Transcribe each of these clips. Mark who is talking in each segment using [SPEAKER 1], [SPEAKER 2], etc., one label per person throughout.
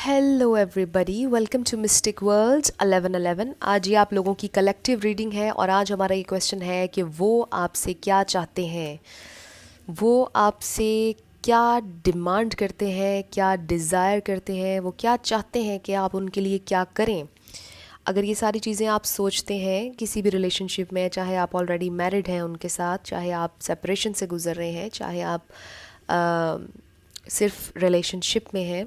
[SPEAKER 1] Hello everybody, welcome to mystic world 1111। आज ये आप लोगों की कलेक्टिव रीडिंग है और आज हमारा ये क्वेश्चन है कि वो आपसे क्या चाहते हैं, वो आपसे क्या डिमांड करते हैं, क्या डिज़ायर करते हैं, वो क्या चाहते हैं कि आप उनके लिए क्या करें। अगर ये सारी चीज़ें आप सोचते हैं किसी भी रिलेशनशिप में, चाहे आप ऑलरेडी मैरिड हैं उनके साथ, चाहे आप सेपरेशन से गुज़र रहे हैं, चाहे आप सिर्फ रिलेशनशिप में हैं,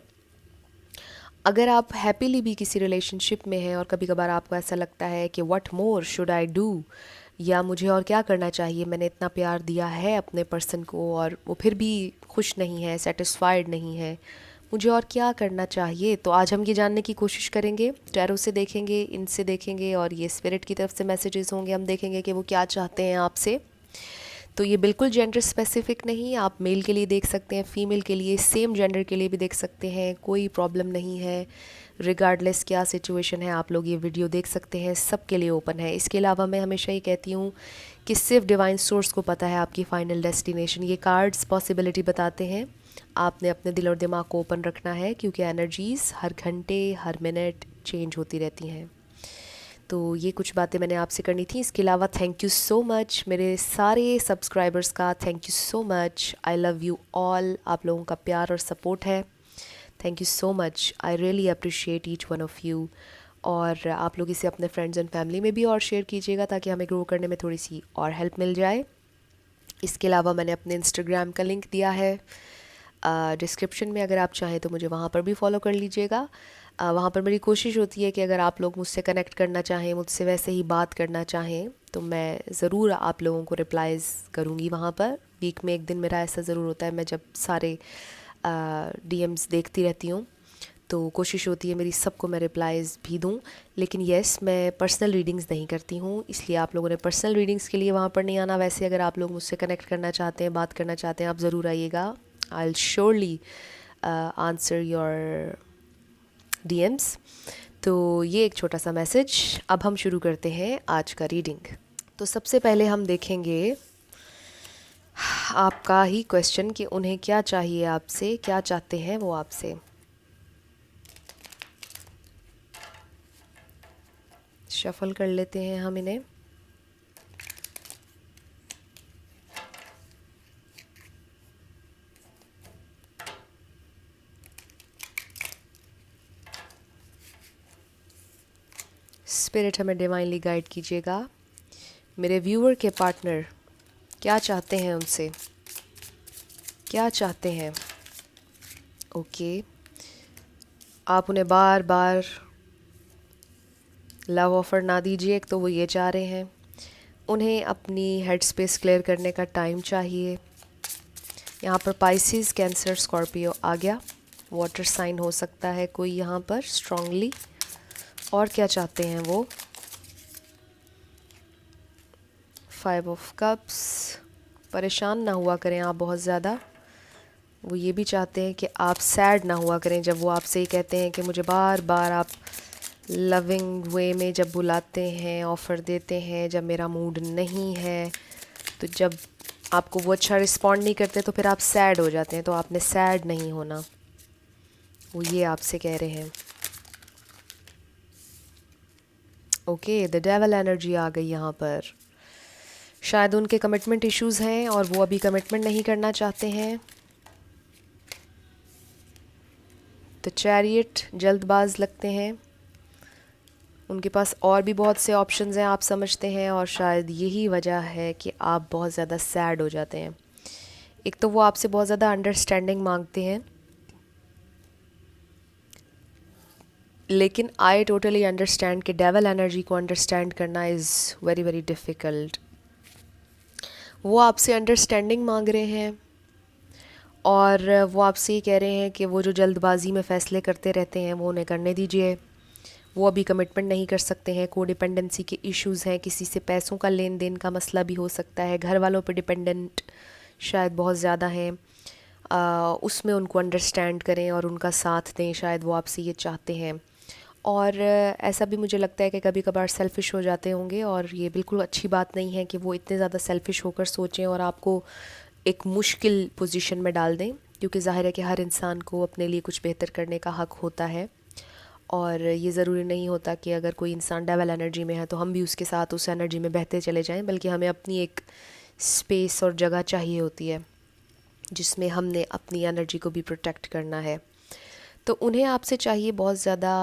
[SPEAKER 1] अगर आप हैप्पीली भी किसी रिलेशनशिप में हैं और कभी कभार आपको ऐसा लगता है कि what more should I do, या मुझे और क्या करना चाहिए, मैंने इतना प्यार दिया है अपने पर्सन को और वो फिर भी खुश नहीं है, सेटिस्फाइड नहीं है, मुझे और क्या करना चाहिए। तो आज हम ये जानने की कोशिश करेंगे, टैरो से देखेंगे, इनसे देखेंगे और ये स्पिरिट की तरफ से मैसेजेस होंगे। हम देखेंगे कि वो क्या चाहते हैं आपसे। तो ये बिल्कुल जेंडर स्पेसिफिक नहीं, आप मेल के लिए देख सकते हैं, फीमेल के लिए, सेम जेंडर के लिए भी देख सकते हैं, कोई प्रॉब्लम नहीं है। रिगार्डलेस क्या सिचुएशन है, आप लोग ये वीडियो देख सकते हैं, सबके लिए ओपन है। इसके अलावा मैं हमेशा ये कहती हूँ कि सिर्फ डिवाइन सोर्स को पता है आपकी फ़ाइनल डेस्टिनेशन। ये कार्ड्स पॉसिबिलिटी बताते हैं, आपने अपने दिल और दिमाग को ओपन रखना है, क्योंकि एनर्जीज़ हर घंटे हर मिनट चेंज होती रहती हैं। तो ये कुछ बातें मैंने आपसे करनी थी। इसके अलावा थैंक यू सो मच मेरे सारे सब्सक्राइबर्स का, thank you so much, I love you all. आप लोगों का प्यार और सपोर्ट है, thank you so much, I really appreciate each one of you. और आप लोग इसे अपने फ्रेंड्स एंड फैमिली में भी और शेयर कीजिएगा ताकि हमें ग्रो करने में थोड़ी सी और हेल्प मिल जाए। इसके अलावा मैंने अपने इंस्टाग्राम का लिंक दिया है डिस्क्रिप्शन में, अगर आप चाहें तो मुझे वहाँ पर भी फॉलो कर लीजिएगा। वहाँ पर मेरी कोशिश होती है कि अगर आप लोग मुझसे कनेक्ट करना चाहें, मुझसे वैसे ही बात करना चाहें, तो मैं ज़रूर आप लोगों को रिप्लाइज़ करूँगी वहाँ पर। वीक में एक दिन मेरा ऐसा ज़रूर होता है, मैं जब सारे डीएम्स देखती रहती हूँ तो कोशिश होती है मेरी सबको मैं रिप्लाइज़ भी दूँ। लेकिन येस, मैं पर्सनल रीडिंग्स नहीं करती हूँ, इसलिए आप लोगों ने पर्सनल रीडिंग्स के लिए वहाँ पर नहीं आना। वैसे अगर आप लोग मुझसे कनेक्ट करना चाहते हैं, बात करना चाहते हैं, आप ज़रूर आइएगा। I will surely answer your DMs. तो ये एक छोटा सा मैसेज। अब हम शुरू करते हैं आज का रीडिंग। तो सबसे पहले हम देखेंगे आपका ही क्वेश्चन कि उन्हें क्या चाहिए आपसे, क्या चाहते हैं वो आपसे। शफल कर लेते हैं हम इन्हें। स्पिरिट हमें डिवाइनली गाइड कीजिएगा। मेरे व्यूअर के पार्टनर क्या चाहते हैं, उनसे क्या चाहते हैं। ओके, आप उन्हें बार बार लव ऑफ़र ना दीजिए, एक तो वो ये चाह रहे हैं। उन्हें अपनी हेड स्पेस क्लियर करने का टाइम चाहिए। यहाँ पर पाइसिस, कैंसर, स्कॉर्पियो आ गया। वाटर साइन हो सकता है कोई यहाँ पर स्ट्रांगली। और क्या चाहते हैं वो। 5 ऑफ कप्स, परेशान ना हुआ करें आप बहुत ज़्यादा। वो ये भी चाहते हैं कि आप सैड ना हुआ करें जब वो आपसे ये कहते हैं कि मुझे बार बार आप लविंग वे में जब बुलाते हैं, ऑफ़र देते हैं, जब मेरा मूड नहीं है, तो जब आपको वो अच्छा रिस्पॉन्ड नहीं करते तो फिर आप सैड हो जाते हैं। तो आपने सैड नहीं होना, वो ये आपसे कह रहे हैं। ओके, द डेविल एनर्जी आ गई यहाँ पर। शायद उनके कमिटमेंट इश्यूज़ हैं और वो अभी कमिटमेंट नहीं करना चाहते हैं। द चैरियट, जल्दबाज लगते हैं, उनके पास और भी बहुत से ऑप्शंस हैं, आप समझते हैं, और शायद यही वजह है कि आप बहुत ज़्यादा सैड हो जाते हैं। एक तो वो आपसे बहुत ज़्यादा अंडरस्टैंडिंग मांगते हैं, लेकिन आई टोटली अंडरस्टैंड कि डेविल एनर्जी को अंडरस्टैंड करना इज़ वेरी वेरी डिफ़िकल्ट। वो आपसे अंडरस्टैंडिंग मांग रहे हैं और वो आपसे ये कह रहे हैं कि वो जो जल्दबाजी में फ़ैसले करते रहते हैं वो उन्हें करने दीजिए। वो अभी कमिटमेंट नहीं कर सकते हैं, कोडिपेंडेंसी के इश्यूज़ हैं, किसी से पैसों का लेन देन का मसला भी हो सकता है, घर वालों पे डिपेंडेंट शायद बहुत ज़्यादा हैं। उसमें उनको अंडरस्टैंड करें और उनका साथ दें, शायद वो आपसे ये चाहते हैं। और ऐसा भी मुझे लगता है कि कभी कभार सेल्फ़िश हो जाते होंगे, और ये बिल्कुल अच्छी बात नहीं है कि वो इतने ज़्यादा सेल्फ़िश होकर सोचें और आपको एक मुश्किल पोजीशन में डाल दें। क्योंकि ज़ाहिर है कि हर इंसान को अपने लिए कुछ बेहतर करने का हक़ होता है, और ये ज़रूरी नहीं होता कि अगर कोई इंसान डेवल एनर्जी में है तो हम भी उसके साथ उस एनर्जी में बहते चले जाएं, बल्कि हमें अपनी एक स्पेस और जगह चाहिए होती है जिसमें हमने अपनी एनर्जी को भी प्रोटेक्ट करना है। तो उन्हें आपसे चाहिए बहुत ज़्यादा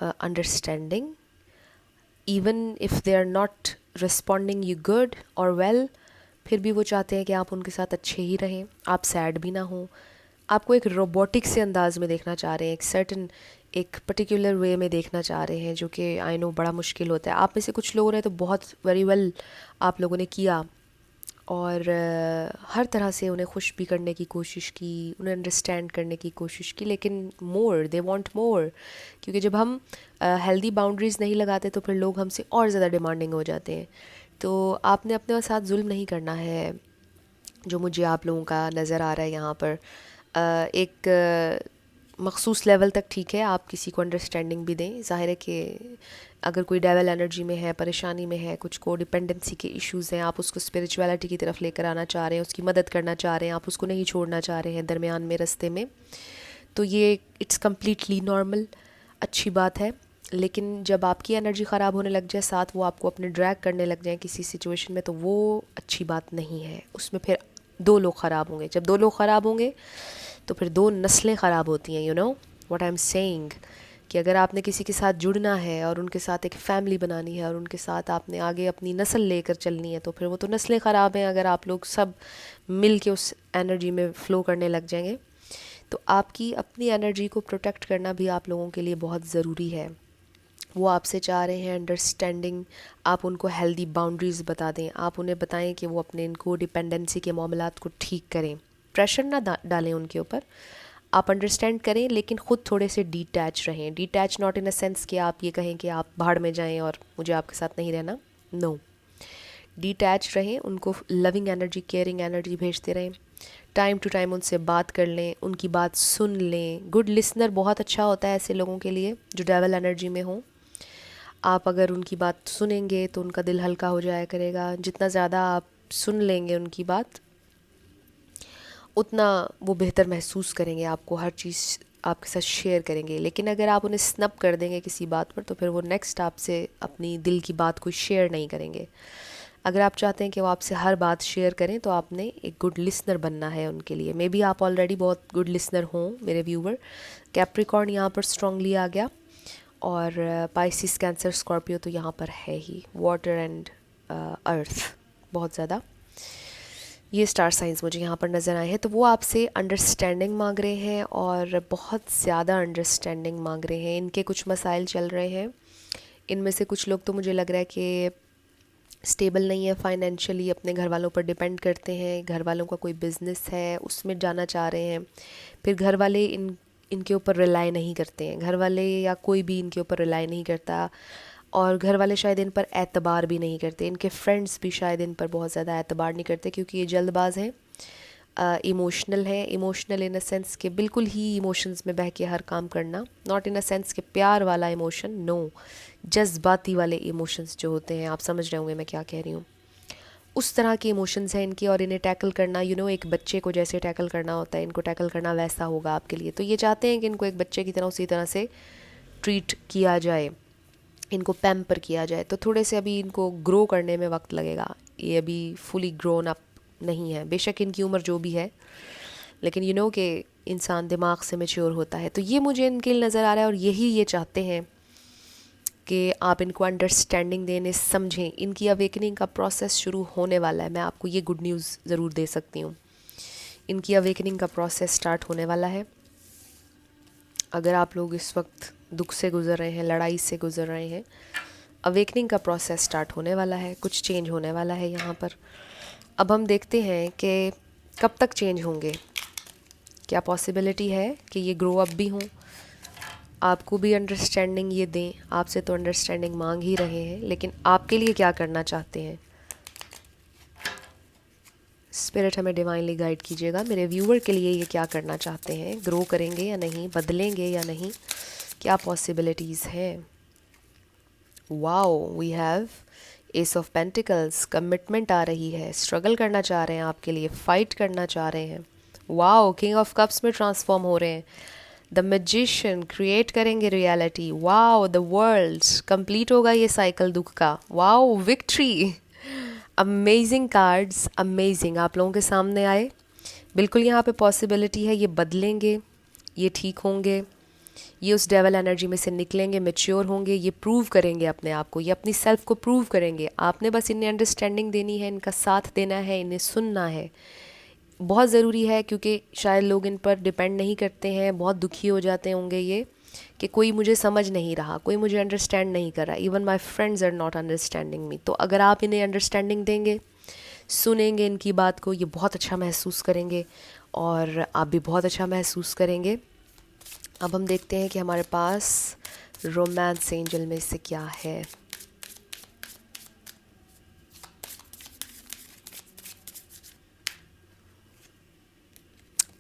[SPEAKER 1] understanding, even if they are not responding you good और वेल, फिर भी वो चाहते हैं कि आप उनके साथ अच्छे ही रहें, आप सैड भी ना हों। आपको एक रोबोटिक से अंदाज में देखना चाह रहे हैं, एक सर्टन एक पर्टिकुलर वे में देखना चाह रहे हैं, जो कि आई नो बड़ा मुश्किल होता है। आप में से कुछ लोगों ने तो बहुत वेरी वेल आप लोगों ने किया, और हर तरह से उन्हें खुश भी करने की कोशिश की, उन्हें अंडरस्टैंड करने की कोशिश की, लेकिन मोर दे वांट मोर, क्योंकि जब हम हेल्दी बाउंड्रीज़ नहीं लगाते तो फिर लोग हमसे और ज़्यादा डिमांडिंग हो जाते हैं। तो आपने अपने साथ जुल्म नहीं करना है, जो मुझे आप लोगों का नज़र आ रहा है यहाँ पर। एक मखसूस लेवल तक ठीक है, आप किसी को अंडरस्टैंडिंग भी दें। ज़ाहिर है कि अगर कोई डेवल एनर्जी में है, परेशानी में है, कुछ को डिपेंडेंसी के इश्यूज़ हैं, आप उसको स्पिरिचुअलिटी की तरफ लेकर आना चाह रहे हैं, उसकी मदद करना चाह रहे हैं, आप उसको नहीं छोड़ना चाह रहे हैं दरमियान में रास्ते में, तो ये इट्स कम्प्लीटली नॉर्मल, अच्छी बात है। लेकिन जब आपकी एनर्जी ख़राब होने लग जाए, साथ वो आपको अपने ड्रैग करने लग जाए किसी सिचुएशन में, तो वो अच्छी बात नहीं है। उसमें फिर दो लोग ख़राब होंगे। जब दो लोग ख़राब होंगे तो फिर दो नस्लें ख़राब होती हैं। You know what I am saying, कि अगर आपने किसी के साथ जुड़ना है और उनके साथ एक फ़ैमिली बनानी है और उनके साथ आपने आगे अपनी नस्ल लेकर चलनी है, तो फिर वो तो नस्लें ख़राब हैं अगर आप लोग सब मिल के उस एनर्जी में फ़्लो करने लग जाएंगे। तो आपकी अपनी एनर्जी को प्रोटेक्ट करना भी आप लोगों के लिए बहुत ज़रूरी है। वो आपसे चाह रहे हैं अंडरस्टैंडिंग, आप उनको हेल्दी बाउंड्रीज़ बता दें, आप उन्हें बताएं कि वो अपने इनको डिपेंडेंसी के मामलात को ठीक करें, प्रेशर ना डालें उनके ऊपर। आप अंडरस्टैंड करें, लेकिन ख़ुद थोड़े से डिटैच रहें। Detach not in a sense कि आप ये कहें कि आप भाड़ में जाएं और मुझे आपके साथ नहीं रहना, नो। डिटैच रहें, उनको लविंग एनर्जी, केयरिंग एनर्जी भेजते रहें, टाइम टू टाइम उनसे बात कर लें, उनकी बात सुन लें। गुड लिसनर बहुत अच्छा होता है ऐसे लोगों के लिए जो डेवल एनर्जी में हों। आप अगर उनकी बात सुनेंगे तो उनका दिल हल्का हो जाया करेगा। जितना ज़्यादा आप सुन लेंगे उनकी बात, उतना वो बेहतर महसूस करेंगे, आपको हर चीज़ आपके साथ शेयर करेंगे। लेकिन अगर आप उन्हें स्नप कर देंगे किसी बात पर, तो फिर वो नेक्स्ट आपसे अपनी दिल की बात कोई शेयर नहीं करेंगे। अगर आप चाहते हैं कि वो आपसे हर बात शेयर करें, तो आपने एक गुड लिसनर बनना है उनके लिए। मे बी आप ऑलरेडी बहुत गुड लिसनर हों मेरे व्यूवर। कैप्रिकॉर्न यहाँ पर स्ट्रांगली आ गया, और पाइसिस, कैंसर, स्कॉर्पियो तो यहाँ पर है ही। वाटर एंड अर्थ बहुत ज़्यादा ये स्टार साइंस मुझे यहाँ पर नज़र आए हैं। तो वो आपसे अंडरस्टैंडिंग मांग रहे हैं, और बहुत ज़्यादा अंडरस्टैंडिंग मांग रहे हैं। इनके कुछ मसाइल चल रहे हैं। इनमें से कुछ लोग तो मुझे लग रहा है कि स्टेबल नहीं है फाइनेंशियली, अपने घर वालों पर डिपेंड करते हैं, घर वालों का कोई बिज़नेस है उसमें जाना चाह रहे हैं, फिर घर वाले इनके ऊपर रिलाई नहीं करते हैं, घर वाले या कोई भी इनके ऊपर रिलाई नहीं करता, और घर वाले शायद इन पर एतबार भी नहीं करते। इनके फ्रेंड्स भी शायद इन पर बहुत ज़्यादा एतबार नहीं करते, क्योंकि ये जल्दबाज हैं, इमोशनल है। इमोशनल इन अ सेंस के बिल्कुल ही इमोशंस में बह के हर काम करना, नॉट इन अ सेंस के प्यार वाला इमोशन, नो, जज्बाती वाले इमोशंस जो होते हैं, आप समझ रहे होंगे मैं क्या कह रही हूँ। उस तरह के इमोशंस हैं इनके, और इन्हें टैकल करना, यू नो, एक बच्चे को जैसे टैकल करना होता है, इनको टैकल करना वैसा होगा आपके लिए। तो ये चाहते हैं कि इनको एक बच्चे की तरह उसी तरह से ट्रीट किया जाए, इनको पैम्पर किया जाए। तो थोड़े से अभी इनको ग्रो करने में वक्त लगेगा, ये अभी फुली ग्रोन अप नहीं है। बेशक इनकी उम्र जो भी है, लेकिन यू नो कि इंसान दिमाग से मैच्योर होता है। तो ये मुझे इनके लिए नज़र आ रहा है, और यही ये चाहते हैं कि आप इनको अंडरस्टैंडिंग देने समझें। इनकी अवेकनिंग का प्रोसेस शुरू होने वाला है, मैं आपको ये गुड न्यूज़ ज़रूर दे सकती हूँ। इनकी अवेकनिंग का प्रोसेस स्टार्ट होने वाला है। अगर आप लोग इस वक्त दुख से गुज़र रहे हैं, लड़ाई से गुज़र रहे हैं, अवेकनिंग का प्रोसेस स्टार्ट होने वाला है, कुछ चेंज होने वाला है यहाँ पर। अब हम देखते हैं कि कब तक चेंज होंगे। क्या पॉसिबिलिटी है कि ये ग्रो अप भी हों, आपको भी अंडरस्टैंडिंग ये दें। आपसे तो अंडरस्टैंडिंग मांग ही रहे हैं, लेकिन आपके लिए क्या करना चाहते हैं। स्पिरिट हमें डिवाइनली गाइड कीजिएगा, मेरे व्यूअर के लिए ये क्या करना चाहते हैं, ग्रो करेंगे या नहीं, बदलेंगे या नहीं, क्या पॉसिबिलिटीज़ हैं। Wow, we have ace of pentacles, commitment आ रही है, स्ट्रगल करना चाह रहे हैं आपके लिए, फ़ाइट करना चाह रहे हैं, वाओ, किंग ऑफ कप्स में ट्रांसफॉर्म हो रहे हैं। द मैजिशियन क्रिएट करेंगे reality. Wow, the world complete होगा ये साइकिल दुख का। Wow, victory. Amazing cards, amazing आप लोगों के सामने आए। बिल्कुल यहाँ पे पॉसिबिलिटी है ये बदलेंगे, ये ठीक होंगे, ये उस डेवल एनर्जी में से निकलेंगे, मेच्योर होंगे, ये प्रूव करेंगे अपने आप को, ये अपनी सेल्फ को प्रूव करेंगे। आपने बस इन्हें अंडरस्टैंडिंग देनी है, इनका साथ देना है, इन्हें सुनना है। बहुत ज़रूरी है क्योंकि शायद लोग इन पर डिपेंड नहीं करते हैं, बहुत दुखी हो जाते होंगे ये कि कोई मुझे समझ नहीं रहा, कोई मुझे अंडरस्टैंड नहीं कर रहा, even my friends are not understanding me. तो अगर आप इन्हें अंडरस्टैंडिंग देंगे, सुनेंगे इनकी बात को, ये बहुत अच्छा महसूस करेंगे और आप भी बहुत अच्छा महसूस करेंगे। अब हम देखते हैं कि हमारे पास रोमांस एंजल में से क्या है।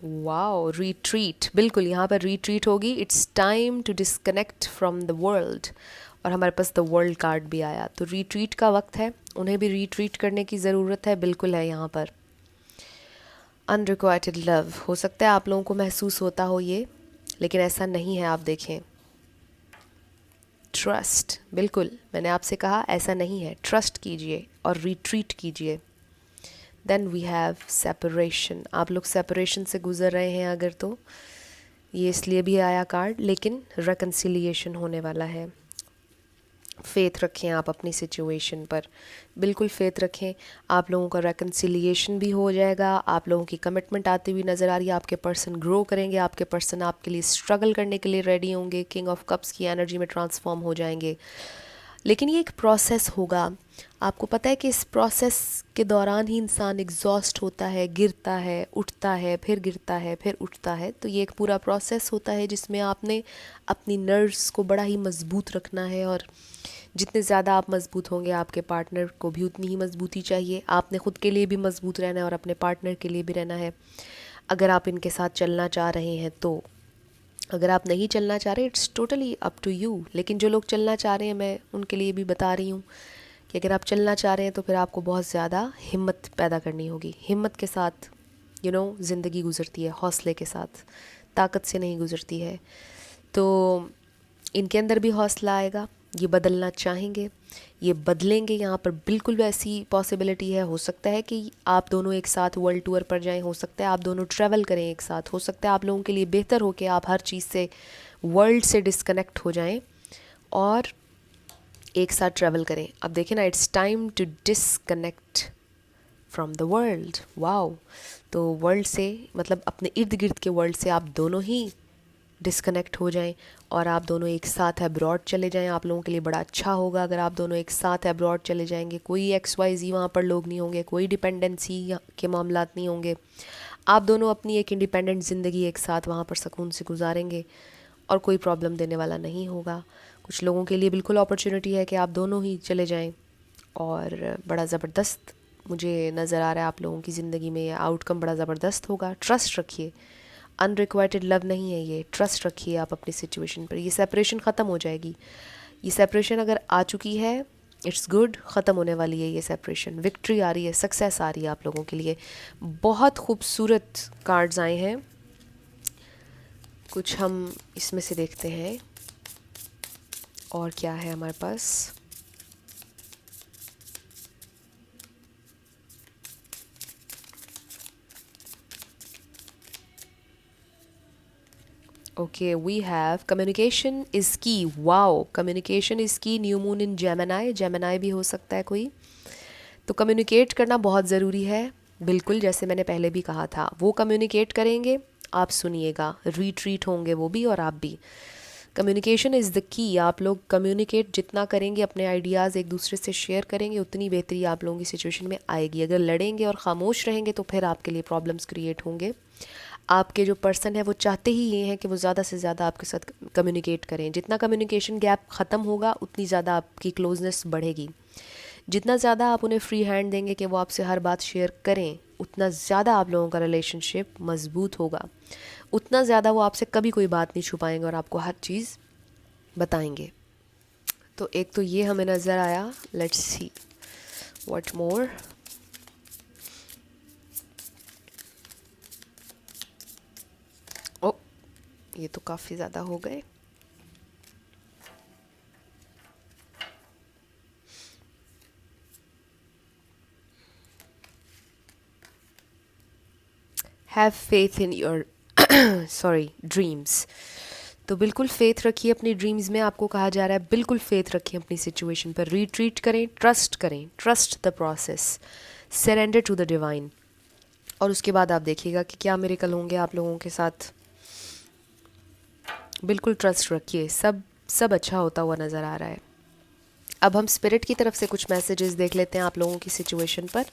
[SPEAKER 1] Wow, retreat. बिल्कुल यहाँ पर रिट्रीट होगी। It's time to disconnect from the world. और हमारे पास द वर्ल्ड कार्ड भी आया, तो रिट्रीट का वक्त है, उन्हें भी रिट्रीट करने की ज़रूरत है। बिल्कुल है यहाँ पर अनरिक्वाइटेड लव। हो सकता है आप लोगों को महसूस होता हो ये, लेकिन ऐसा नहीं है। आप देखें, ट्रस्ट। बिल्कुल मैंने आपसे कहा ऐसा नहीं है, ट्रस्ट कीजिए और रिट्रीट कीजिए। Then we have separation. आप लोग सेपरेशन से गुजर रहे हैं अगर, तो ये इसलिए भी आया कार्ड, लेकिन रेकन्सिलिएशन होने वाला है। फेथ रखें आप अपनी सिचुएशन पर, बिल्कुल फेथ रखें। आप लोगों का रेकन्सिलिएशन भी हो जाएगा। आप लोगों की कमिटमेंट आती हुई नज़र आ रही है। आपके पर्सन ग्रो करेंगे, आपके पर्सन आपके लिए स्ट्रगल करने के लिए रेडी होंगे, किंग ऑफ कप्स की एनर्जी में ट्रांसफॉर्म हो जाएंगे। लेकिन ये एक प्रोसेस होगा। आपको पता है कि इस प्रोसेस के दौरान ही इंसान एग्जॉस्ट होता है, गिरता है, उठता है, फिर गिरता है, फिर उठता है। तो ये एक पूरा प्रोसेस होता है जिसमें आपने अपनी नर्व्स को बड़ा ही मजबूत रखना है, और जितने ज़्यादा आप मजबूत होंगे आपके पार्टनर को भी उतनी ही मजबूती चाहिए। आपने ख़ुद के लिए भी मजबूत रहना है और अपने पार्टनर के लिए भी रहना है, अगर आप इनके साथ चलना चाह रहे हैं तो। अगर आप नहीं चलना चाह रहे, it's totally up to you. लेकिन जो लोग चलना चाह रहे हैं, मैं उनके लिए भी बता रही हूँ कि अगर आप चलना चाह रहे हैं तो फिर आपको बहुत ज़्यादा हिम्मत पैदा करनी होगी। हिम्मत के साथ ज़िंदगी गुजरती है, हौसले के साथ, ताकत से नहीं गुजरती है। तो इनके अंदर भी हौसला आएगा, ये बदलना चाहेंगे, ये बदलेंगे। यहाँ पर बिल्कुल वैसी पॉसिबिलिटी है। हो सकता है कि आप दोनों एक साथ वर्ल्ड टूर पर जाएं, हो सकता है आप दोनों ट्रैवल करें एक साथ, हो सकता है आप लोगों के लिए बेहतर हो कि आप हर चीज़ से, वर्ल्ड से डिस्कनेक्ट हो जाएं और एक साथ ट्रैवल करें। अब देखें ना, it's time to disconnect from the world. Wow, तो वर्ल्ड से मतलब अपने इर्द गिर्द के वर्ल्ड से आप दोनों ही डिस्कनेक्ट हो जाएं और आप दोनों एक साथ अब्रॉड चले जाएं। आप लोगों के लिए बड़ा अच्छा होगा अगर आप दोनों एक साथ अब्रॉड चले जाएंगे। कोई XYZ वहाँ पर लोग नहीं होंगे, कोई डिपेंडेंसी के मामलात नहीं होंगे। आप दोनों अपनी एक इंडिपेंडेंट ज़िंदगी एक साथ वहाँ पर सुकून से गुजारेंगे और कोई प्रॉब्लम देने वाला नहीं होगा। कुछ लोगों के लिए बिल्कुल अपॉर्चुनिटी है कि आप दोनों ही चले जाएं और बड़ा ज़बरदस्त मुझे नज़र आ रहा है आप लोगों की ज़िंदगी में आउटकम बड़ा ज़बरदस्त होगा। ट्रस्ट रखिए, अनरिक्वाइटेड लव नहीं है ये। ट्रस्ट रखिए आप अपनी सिचुएशन पर। ये सेपरेशन ख़त्म हो जाएगी। ये सेपरेशन अगर आ चुकी है, इट्स गुड, ख़त्म होने वाली है ये सेपरेशन। विक्ट्री आ रही है, सक्सेस आ रही है आप लोगों के लिए। बहुत खूबसूरत कार्ड्स आए हैं। कुछ हम इसमें से देखते हैं और क्या है हमारे पास। Okay, we have communication is key. Wow, communication is key. New moon in Gemini, Gemini भी हो सकता है कोई। तो कम्युनिकेट करना बहुत ज़रूरी है। बिल्कुल जैसे मैंने पहले भी कहा था, वो कम्युनिकेट करेंगे, आप सुनिएगा, रिट्रीट होंगे वो भी और आप भी। Communication is the key. आप लोग कम्युनिकेट जितना करेंगे, अपने आइडियाज़ एक दूसरे से शेयर करेंगे, उतनी बेहतरी आप लोगों की सिचुएशन में आएगी। अगर लड़ेंगे और ख़ामोश रहेंगे तो फिर आपके लिए प्रॉब्लम्स क्रिएट होंगे। आपके जो पर्सन है वो चाहते ही ये हैं कि वो ज़्यादा से ज़्यादा आपके साथ कम्युनिकेट करें। जितना कम्युनिकेशन गैप ख़त्म होगा उतनी ज़्यादा आपकी क्लोजनेस बढ़ेगी। जितना ज़्यादा आप उन्हें फ्री हैंड देंगे कि वो आपसे हर बात शेयर करें, उतना ज़्यादा आप लोगों का रिलेशनशिप मज़बूत होगा, उतना ज़्यादा वो आपसे कभी कोई बात नहीं छुपाएंगे और आपको हर चीज़ बताएंगे। तो एक तो ये हमें नज़र आया। Let's see what more. ये तो काफ़ी ज़्यादा हो गए। Have faith in your sorry dreams. तो बिल्कुल फेथ रखिए अपनी ड्रीम्स में। आपको कहा जा रहा है बिल्कुल फेथ रखिए अपनी सिचुएशन पर, रिट्रीट करें, trust the process, surrender to the divine. और उसके बाद आप देखिएगा कि क्या मिरेकल होंगे आप लोगों के साथ। बिल्कुल ट्रस्ट रखिए, सब अच्छा होता हुआ नज़र आ रहा है। अब हम स्पिरिट की तरफ से कुछ मैसेजेस देख लेते हैं आप लोगों की सिचुएशन पर।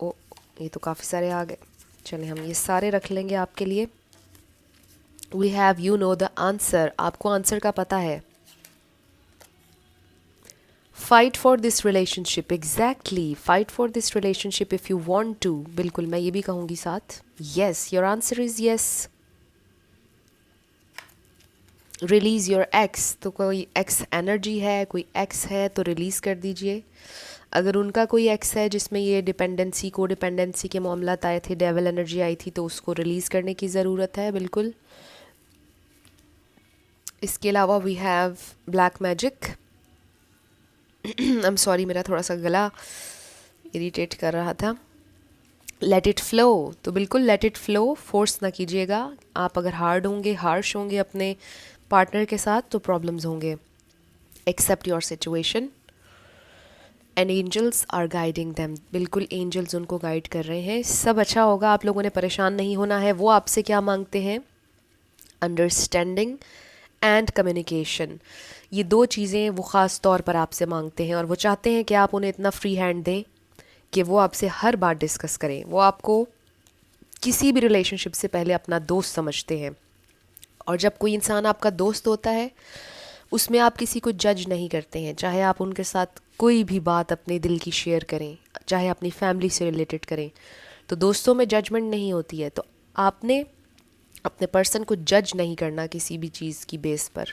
[SPEAKER 1] ओ, ये तो काफ़ी सारे आ गए। चलिए हम ये सारे रख लेंगे आपके लिए। We have you know the answer, आपको आंसर का पता है। Fight for this relationship, exactly fight for this relationship if you want to. बिल्कुल मैं ये भी कहूँगी साथ, yes your answer is yes. Release your ex, तो कोई एक्स एनर्जी है, कोई एक्स है तो रिलीज़ कर दीजिए। अगर उनका कोई एक्स है जिसमें ये डिपेंडेंसी को डिपेंडेंसी के मामलात आए थे, डेविल एनर्जी आई थी, तो उसको रिलीज़ करने की ज़रूरत है बिल्कुल। इसके अलावा we have black magic. I am sorry, मेरा थोड़ा सा गला इरिटेट कर रहा था। लेट इट फ्लो, तो बिल्कुल लेट इट फ्लो, फोर्स ना कीजिएगा। आप अगर हार्ड होंगे, हार्श होंगे अपने पार्टनर के साथ तो प्रॉब्लम्स होंगे। Accept your situation and angels are guiding them, बिल्कुल एंजल्स उनको गाइड कर रहे हैं, सब अच्छा होगा। आप लोगों ने परेशान नहीं होना है। वो आपसे क्या मांगते हैं? Understanding and communication. ये दो चीज़ें वो ख़ास तौर पर आपसे मांगते हैं, और वो चाहते हैं कि आप उन्हें इतना फ्री हैंड दें कि वो आपसे हर बात डिस्कस करें। वो आपको किसी भी रिलेशनशिप से पहले अपना दोस्त समझते हैं, और जब कोई इंसान आपका दोस्त होता है उसमें आप किसी को जज नहीं करते हैं। चाहे आप उनके साथ कोई भी बात अपने दिल की शेयर करें, चाहे अपनी फैमिली से रिलेटेड करें, तो दोस्तों में जजमेंट नहीं होती है। तो आपने अपने पर्सन को जज नहीं करना किसी भी चीज़ की बेस पर।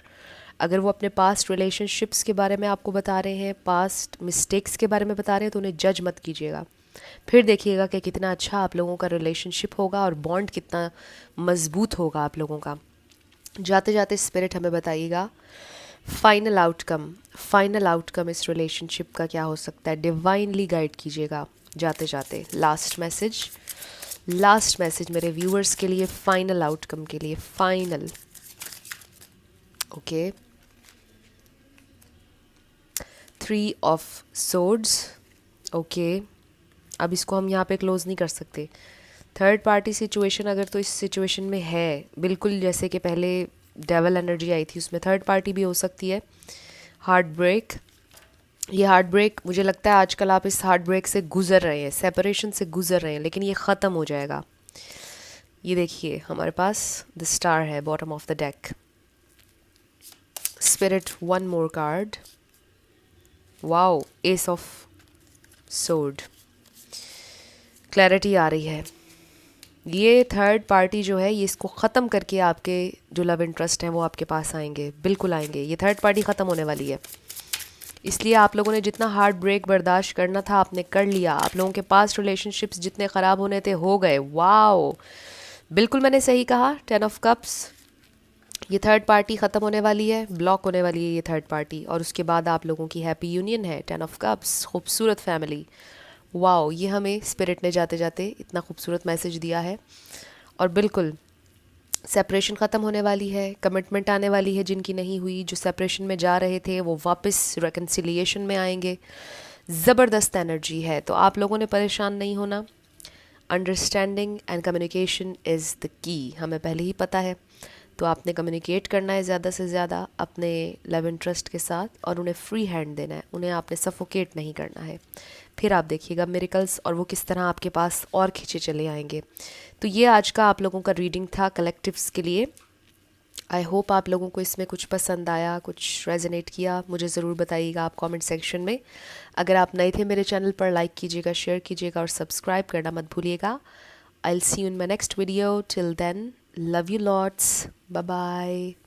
[SPEAKER 1] अगर वो अपने पास्ट रिलेशनशिप्स के बारे में आपको बता रहे हैं, पास्ट मिस्टेक्स के बारे में बता रहे हैं, तो उन्हें जज मत कीजिएगा। फिर देखिएगा कि कितना अच्छा आप लोगों का रिलेशनशिप होगा और बॉन्ड कितना मज़बूत होगा आप लोगों का। जाते जाते स्पिरिट हमें बताइएगा फाइनल आउटकम इस रिलेशनशिप का क्या हो सकता है। डिवाइनली गाइड कीजिएगा जाते जाते। लास्ट मैसेज मेरे व्यूअर्स के लिए, फाइनल आउटकम के लिए, final. Okay, 3 of swords. Okay, अब इसको हम यहाँ पे क्लोज नहीं कर सकते। थर्ड पार्टी सिचुएशन अगर तो इस सिचुएशन में है, बिल्कुल जैसे कि पहले डेवल एनर्जी आई थी, उसमें थर्ड पार्टी भी हो सकती है। हार्ट ब्रेक, ये हार्ट ब्रेक मुझे लगता है आजकल आप इस हार्ट ब्रेक से गुजर रहे हैं, सेपरेशन से गुजर रहे हैं, लेकिन ये ख़त्म हो जाएगा। ये देखिए हमारे पास द स्टार है bottom of the deck. Spirit, one more card. Wow, ace of sword. Clarity आ रही है। ये थर्ड पार्टी जो है, ये इसको ख़त्म करके आपके जो लव इंटरेस्ट हैं वो आपके पास आएंगे, बिल्कुल आएंगे। ये थर्ड पार्टी ख़त्म होने वाली है, इसलिए आप लोगों ने जितना हार्ट ब्रेक बर्दाश्त करना था आपने कर लिया। आप लोगों के पास रिलेशनशिप्स जितने ख़राब होने थे हो गए। वाओ, बिल्कुल मैंने सही कहा। 10 ऑफ कप्स, ये थर्ड पार्टी ख़त्म होने वाली है, ब्लॉक होने वाली है ये थर्ड पार्टी, और उसके बाद आप लोगों की हैप्पी यूनियन है। 10 ऑफ कप्स, खूबसूरत फैमिली। वाओ, ये हमें स्पिरिट ने जाते जाते इतना खूबसूरत मैसेज दिया है। और बिल्कुल सेपरेशन ख़त्म होने वाली है, कमिटमेंट आने वाली है जिनकी नहीं हुई, जो सेपरेशन में जा रहे थे वो वापस रिकन्सिलिएशन में आएंगे। ज़बरदस्त एनर्जी है, तो आप लोगों ने परेशान नहीं होना। Understanding and communication is the key, हमें पहले ही पता है। तो आपने कम्युनिकेट करना है ज़्यादा से ज़्यादा अपने लव इंटरेस्ट के साथ, और उन्हें फ्री हैंड देना है, उन्हें आपने सफोकेट नहीं करना है। फिर आप देखिएगा मिरेकल्स, और वो किस तरह आपके पास और खींचे चले आएंगे। तो ये आज का आप लोगों का रीडिंग था कलेक्टिव्स के लिए। आई होप आप लोगों को इसमें कुछ पसंद आया, कुछ रेजोनेट किया। मुझे ज़रूर बताइएगा आप कमेंट सेक्शन में। अगर आप नए थे मेरे चैनल पर, लाइक कीजिएगा, शेयर कीजिएगा और सब्सक्राइब करना मत भूलिएगा। I will see you in my next video. Till then, love you lots, bye bye.